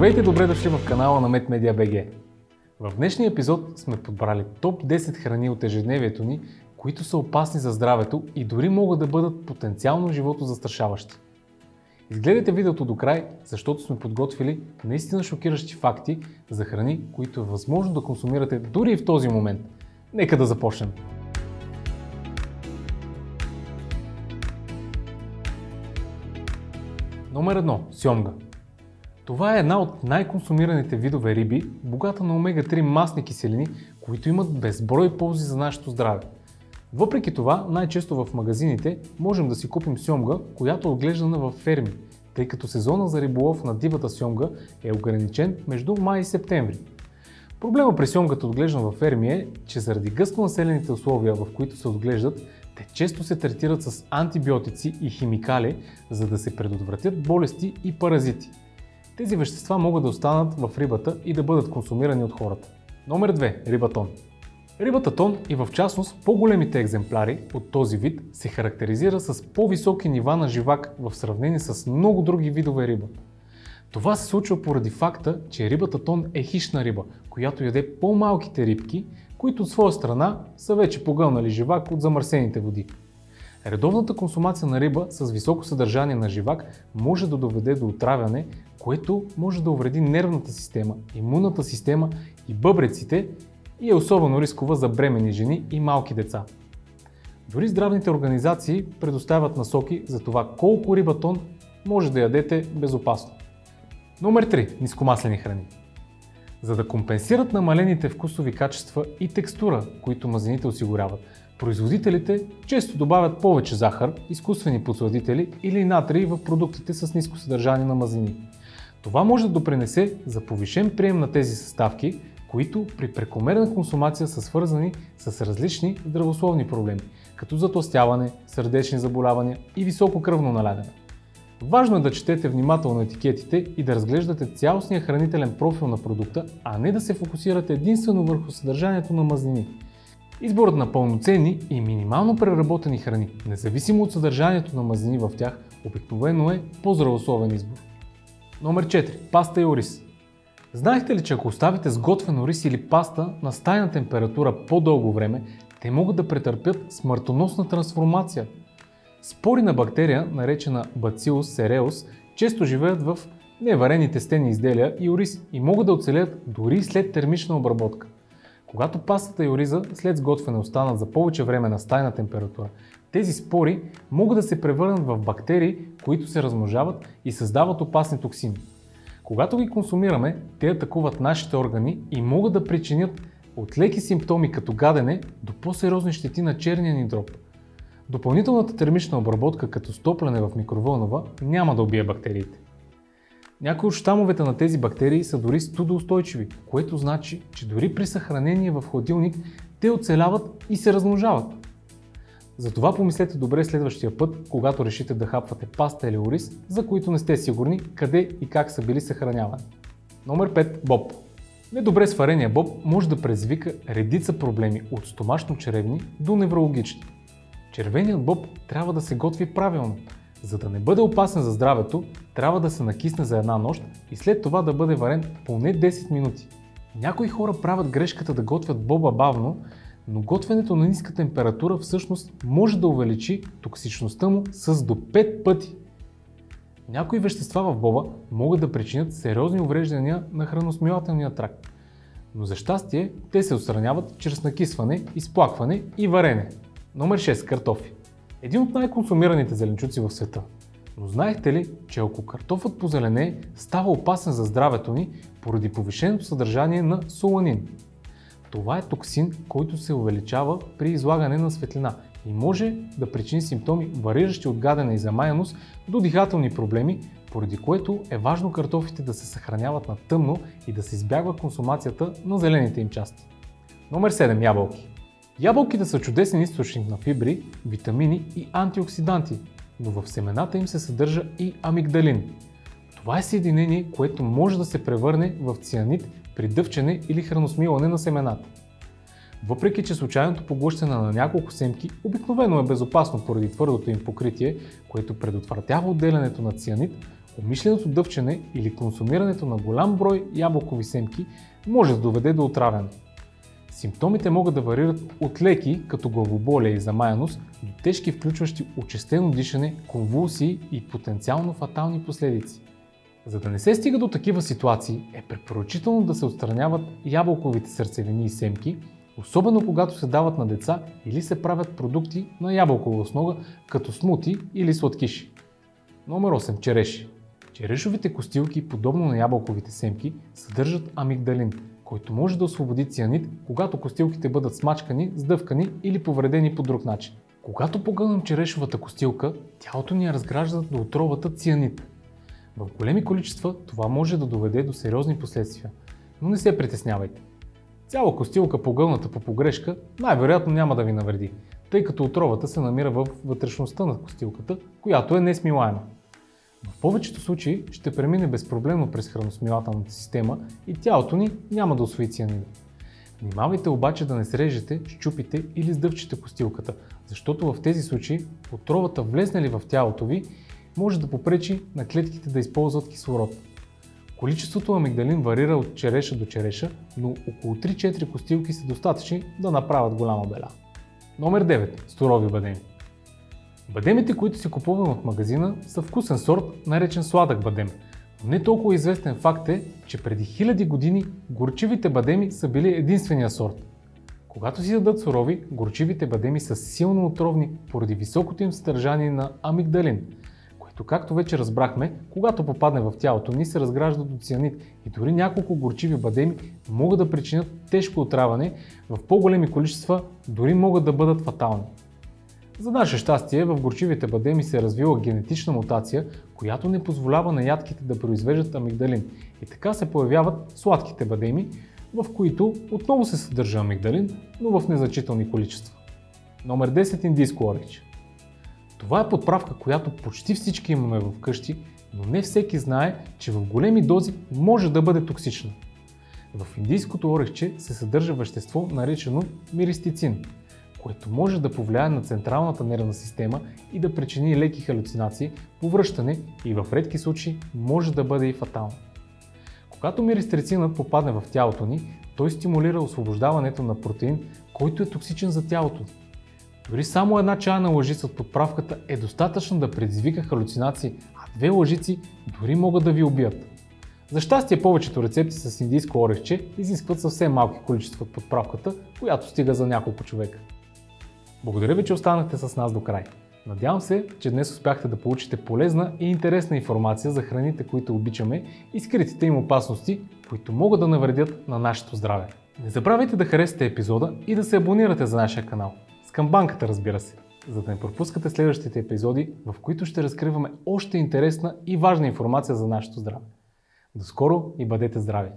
Здравейте, добре дошли в канала на MedMedia.bg. В днешния епизод сме подбрали топ 10 храни от ежедневието ни, които са опасни за здравето и дори могат да бъдат потенциално животозастрашаващи. Изгледайте видеото до край, защото сме подготвили наистина шокиращи факти за храни, които е възможно да консумирате дори и в този момент. Нека да започнем! Номер 1. Сьомга. Това е една от най-консумираните видове риби, богата на омега-3 масни киселини, които имат безброй ползи за нашето здраве. Въпреки това, най-често в магазините можем да си купим сьомга, която е отглеждана в ферми, тъй като сезона за риболов на дивата сьомга е ограничен между май и септември. Проблема при сьомгата, отглеждана в ферми, е, че заради гъсто населените условия, в които се отглеждат, те често се третират с антибиотици и химикали, за да се предотвратят болести и паразити. Тези вещества могат да останат в рибата и да бъдат консумирани от хората. Номер 2. Риба тон. Рибата тон и в частност по-големите екземпляри от този вид се характеризира с по-високи нива на живак в сравнение с много други видове риба. Това се случва поради факта, че рибата тон е хищна риба, която яде по-малките рибки, които от своя страна са вече погълнали живак от замърсените води. Редовната консумация на риба с високо съдържание на живак може да доведе до отравяне, което може да увреди нервната система, имунната система и бъбреците и е особено рискова за бременни жени и малки деца. Дори здравните организации предоставят насоки за това колко риба тон може да ядете безопасно. Номер 3. Нискомаслени храни. За да компенсират намалените вкусови качества и текстура, които мазнините осигуряват, производителите често добавят повече захар, изкуствени подсладители или натрий в продуктите с ниско съдържание на мазнини. Това може да допринесе за повишен прием на тези съставки, които при прекомерна консумация са свързани с различни здравословни проблеми, като затлъстяване, сърдечни заболявания и високо кръвно налягане. Важно е да четете внимателно етикетите и да разглеждате цялостния хранителен профил на продукта, а не да се фокусирате единствено върху съдържанието на мазнини. Изборът на пълноценни и минимално преработени храни, независимо от съдържанието на мазнини в тях, обикновено е по-здравословен избор. Номер 4. Паста и ориз. Знаехте ли, че ако оставите сготвен ориз или паста на стайна температура по-дълго време, те могат да претърпят смъртоносна трансформация? Спори на бактерия, наречена Bacillus cereus, често живеят в неварени тестени изделия и ориз и могат да оцелеят дори след термична обработка. Когато пастата и ориза след сготвяне останат за повече време на стайна температура, тези спори могат да се превърнат в бактерии, които се размножават и създават опасни токсини. Когато ги консумираме, те атакуват нашите органи и могат да причинят от леки симптоми като гадене до по-сериозни щети на черния ни дроб. Допълнителната термична обработка като стопляне в микровълнова няма да убие бактериите. Някои от щамовете на тези бактерии са дори студоустойчиви, което значи, че дори при съхранение в хладилник те оцеляват и се размножават. Затова помислете добре следващия път, когато решите да хапвате паста или ориз, за които не сте сигурни къде и как са били съхранявани. Номер 5. Боб. Недобре сварения боб може да предизвика редица проблеми от стомашно-чревни до неврологични. Червеният боб трябва да се готви правилно. За да не бъде опасен за здравето, трябва да се накисне за една нощ и след това да бъде варен поне 10 минути. Някои хора правят грешката да готвят боба бавно, но готвенето на ниска температура всъщност може да увеличи токсичността му с до 5 пъти. Някои вещества в боба могат да причинят сериозни увреждания на храносмилателния тракт, но за щастие те се отстраняват чрез накисване, изплакване и варене. Номер 6. Картофи. Един от най-консумираните зеленчуци в света. Но знаехте ли, че ако картофът позеленее, става опасен за здравето ни поради повишеното съдържание на соланин? Това е токсин, който се увеличава при излагане на светлина и може да причини симптоми, вариращи от гадене и замаяност до дихателни проблеми, поради което е важно картофите да се съхраняват на тъмно и да се избягва консумацията на зелените им части. Номер 7. Ябълки. Ябълките са чудесен източник на фибри, витамини и антиоксиданти, но в семената им се съдържа и амигдалин. Това е съединение, което може да се превърне в цианид при дъвчене или храносмилане на семената. Въпреки че случайното поглъщане на няколко семки обикновено е безопасно поради твърдото им покритие, което предотвратява отделянето на цианид, Умишленото дъвчене или консумирането на голям брой ябълкови семки може да доведе до отравяне. Симптомите могат да варират от леки, като главоболие и замаяност, до тежки, включващи учестено дишане, конвулсии и потенциално фатални последици. За да не се стига до такива ситуации, е препоръчително да се отстраняват ябълковите сърцевини и семки, особено когато се дават на деца или се правят продукти на ябълкова основа, като смути или сладкиши. Номер 8. Череши. Черешовите костилки, подобно на ябълковите семки, съдържат амигдалин, който може да освободи цианид, когато костилките бъдат смачкани, сдъвкани или повредени по друг начин. Когато погълнем черешовата костилка, тялото ни я разгражда до отровата цианид. В големи количества това може да доведе до сериозни последствия, но не се притеснявайте. Цяла костилка, погълната по погрешка, най-вероятно няма да ви навреди, тъй като отровата се намира в вътрешността на костилката, която е несмилаема. В повечето случаи ще премине безпроблемно през храносмилателната система и тялото ни няма да усвои цианида. Внимавайте обаче да не срежете, счупите или сдъвчете костилката, защото в тези случаи отровата, влезнали в тялото ви, може да попречи на клетките да използват кислород. Количеството амигдалин варира от череша до череша, но около 3-4 костилки са достатъчни да направят голяма беля. Номер 9. Сурови бадеми. Бадемите, които си купуваме от магазина, са вкусен сорт, наречен сладък бадем. Но не толкова известен факт е, че преди хиляди години горчивите бадеми са били единствения сорт. Когато си ядат сурови, горчивите бадеми са силно отровни поради високото им съдържание на амигдалин, което, както вече разбрахме, когато попадне в тялото ни, се разгражда до цианид и дори няколко горчиви бадеми могат да причинят тежко отравяне, в по-големи количества дори могат да бъдат фатални. За наше щастие, в горчивите бадеми се е развила генетична мутация, която не позволява на ядките да произвеждат амигдалин, и така се появяват сладките бадеми, в които отново се съдържа амигдалин, но в незначителни количества. Номер 10. Индийско орехче. Това е подправка, която почти всички имаме вкъщи, но не всеки знае, че в големи дози може да бъде токсична. В индийското орехче се съдържа вещество, наречено миристицин, което може да повлияе на централната нервна система и да причини леки халюцинации, повръщане и в редки случаи може да бъде и фатално. Когато миристицинът попадне в тялото ни, той стимулира освобождаването на протеин, който е токсичен за тялото. Дори само една чайна лъжица от подправката е достатъчно да предизвика халюцинации, а 2 лъжици дори могат да ви убият. За щастие, повечето рецепти с индийско орехче изискват съвсем малки количества от подправката, която стига за няколко човека. Благодаря ви, че останахте с нас до край. Надявам се, че днес успяхте да получите полезна и интересна информация за храните, които обичаме, и скритите им опасности, които могат да навредят на нашето здраве. Не забравяйте да харесате епизода и да се абонирате за нашия канал. С камбанката, разбира се, за да не пропускате следващите епизоди, в които ще разкриваме още интересна и важна информация за нашето здраве. До скоро и бъдете здрави!